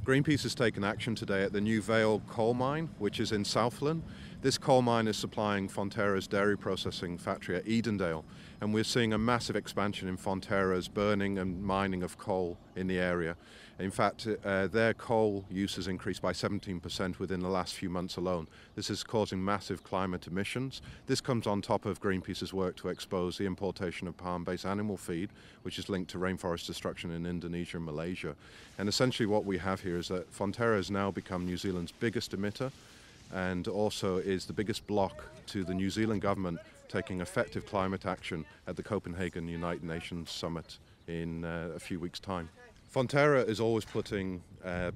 Greenpeace has taken action today at the New Vale coal mine, which is in Southland. This coal mine is supplying Fonterra's dairy processing factory at Edendale, and we're seeing a massive expansion in Fonterra's burning and mining of coal in the area. In fact, their coal use has increased by 17% within the last few months alone. This is causing massive climate emissions. This comes on top of Greenpeace's work to expose the importation of palm-based animal feed, which is linked to rainforest destruction in Indonesia and Malaysia. And essentially what we have here is that Fonterra has now become New Zealand's biggest emitter, and also is the biggest block to the New Zealand government taking effective climate action at the Copenhagen United Nations Summit in a few weeks' time. Fonterra is always putting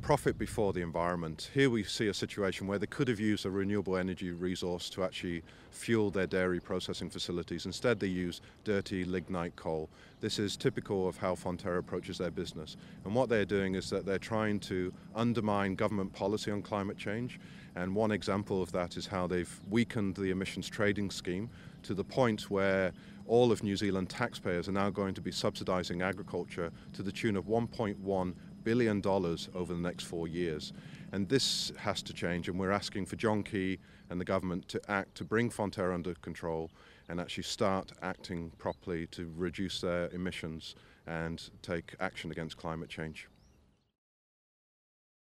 profit before the environment. Here we see a situation where they could have used a renewable energy resource to actually fuel their dairy processing facilities. Instead, they use dirty lignite coal. This is typical of how Fonterra approaches their business. And what they're doing is that they're trying to undermine government policy on climate change. And one example of that is how they've weakened the emissions trading scheme to the point where all of New Zealand taxpayers are now going to be subsidising agriculture to the tune of $1.1 billion over the next 4 years. And this has to change, and we're asking for John Key and the government to act to bring Fonterra under control and actually start acting properly to reduce their emissions and take action against climate change.